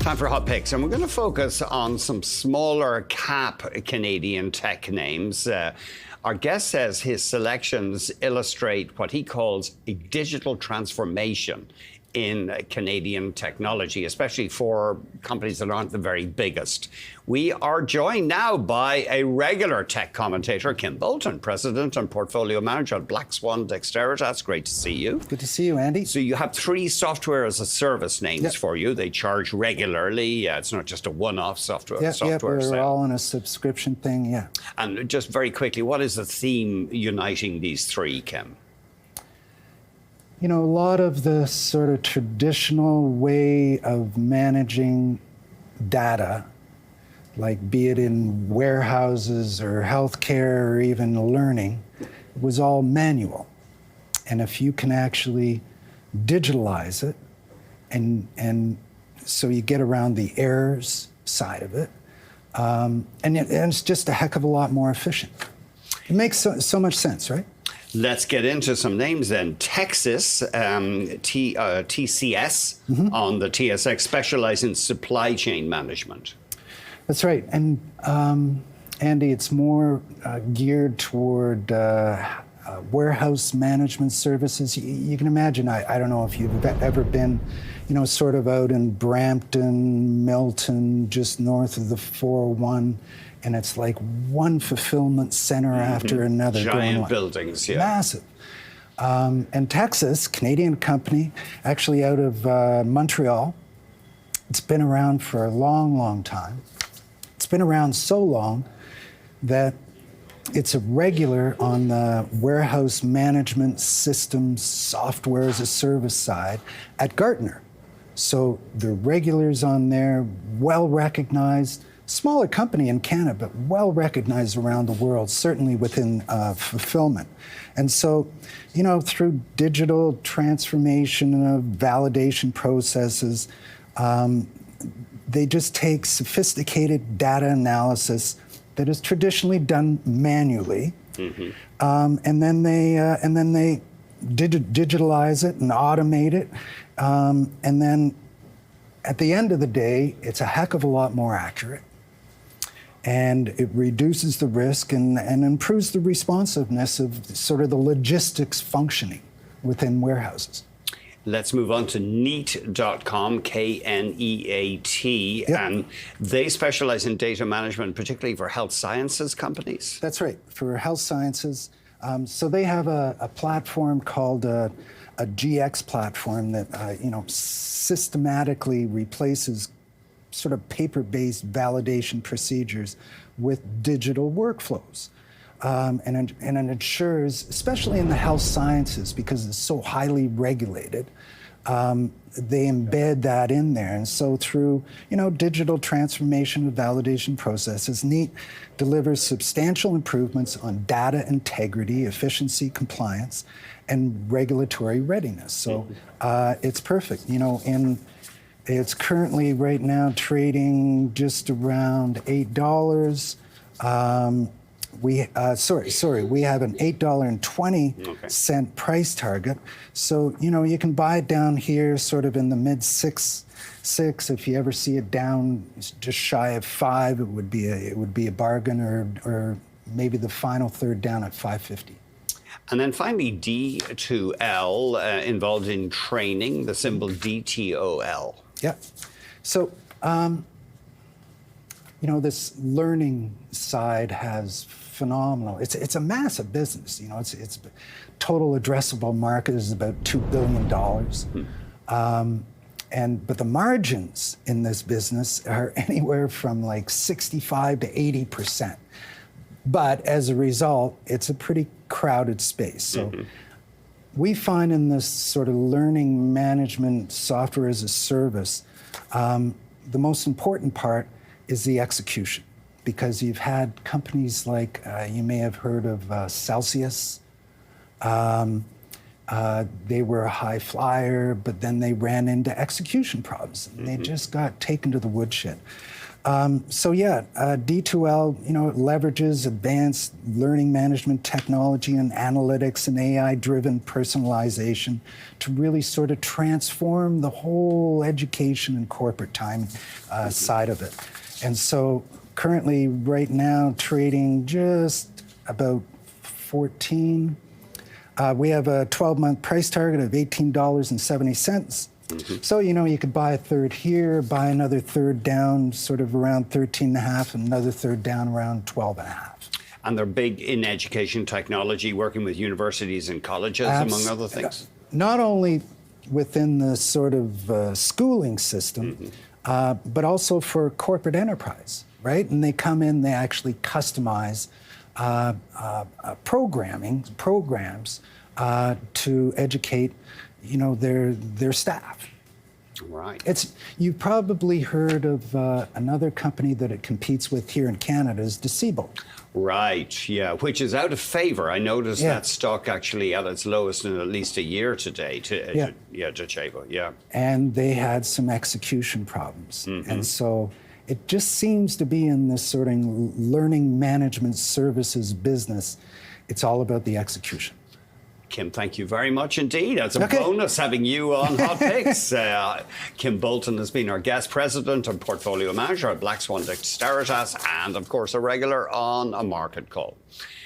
Time for hot picks, and we're going to focus on some smaller cap Canadian tech names. Our guest says his selections illustrate what he calls a digital transformation in Canadian technology, especially for companies that aren't the very biggest. We are joined now by a regular tech commentator, Kim Bolton, President and Portfolio Manager at Black Swan Dexteritas. Great to see you. Good to see you, Andy. So you have 3 software as a service names for you. They charge regularly. It's not just a one-off software we're sale. all on a subscription thing, And just very quickly, what is the theme uniting these 3, Kim? You know, a lot of the sort of traditional way of managing data, like be it in warehouses or healthcare or even learning, was all manual. And if you can actually digitalize it, and so you get around the errors side of it, and it's just a heck of a lot more efficient. It makes so much sense, right? Let's get into some names then. Tecsys, TCS on the TSX, specialize in supply chain management. That's right. And Andy, it's more geared toward warehouse management services. You can imagine, I don't know if you've ever been, sort of out in Brampton, Milton, just north of the 401, and it's like one fulfillment center after another. Giant buildings, Massive. And Tecsys, Canadian company, actually out of Montreal. It's been around for a long, long time. It's been around so long that it's a regular on the warehouse management systems software as a service side at Gartner. So the regulars on there, well recognized, smaller company in Canada, but well recognized around the world, certainly within fulfillment. And so, through digital transformation of validation processes, they just take sophisticated data analysis that is traditionally done manually, and then they digitalize it and automate it, and then at the end of the day, it's a heck of a lot more accurate, and it reduces the risk and improves the responsiveness of sort of the logistics functioning within warehouses. Let's move on to Kneat.com, Kneat, and they specialize in data management, particularly for health sciences companies. That's right, for health sciences. So they have a platform called a GX platform that systematically replaces sort of paper-based validation procedures with digital workflows. And it ensures, especially in the health sciences, because it's so highly regulated, they embed that in there. And so through, digital transformation of validation processes, Kneat delivers substantial improvements on data integrity, efficiency, compliance, and regulatory readiness. So it's perfect. It's currently right now trading just around $8. We have an $8.20 price target. So, you can buy it down here sort of in the mid six. If you ever see it down just shy of 5, it would be a bargain, or maybe the final third down at $5.50. And then finally, D2L, involved in training, the symbol DTOL. Yeah. So, this learning side has phenomenal. It's a massive business. It's total addressable market is about $2 billion. But the margins in this business are anywhere from like 65 to 80%. But as a result, it's a pretty crowded space. So we find in this sort of learning management software as a service, the most important part is the execution, because you've had companies like, you may have heard of Celsius. They were a high flyer, but then they ran into execution problems, and they just got taken to the woodshed. D2L, it leverages advanced learning management technology and analytics and AI-driven personalization to really sort of transform the whole education and corporate time side of it. And so currently, right now, trading just about 14. We have a 12-month price target of $18.70. So, you could buy a third here, buy another third down, sort of around 13.5, and another third down around 12.5. And they're big in education technology, working with universities and colleges, among other things. Not only within the sort of schooling system, but also for corporate enterprise, right? And they come in, they actually customize programs to educate their staff. Right. You've probably heard of another company that it competes with here in Canada is Docebo. Right, yeah, which is out of favor. I noticed that stock actually at its lowest in at least a year today. Docebo, yeah. And they had some execution problems. And so it just seems to be in this sort of learning management services business, it's all about the execution. Kim, thank you very much indeed. It's a bonus having you on Hot Picks. Kim Bolton has been our guest president and portfolio manager at Black Swan Dexteritas, and of course a regular on A Market Call.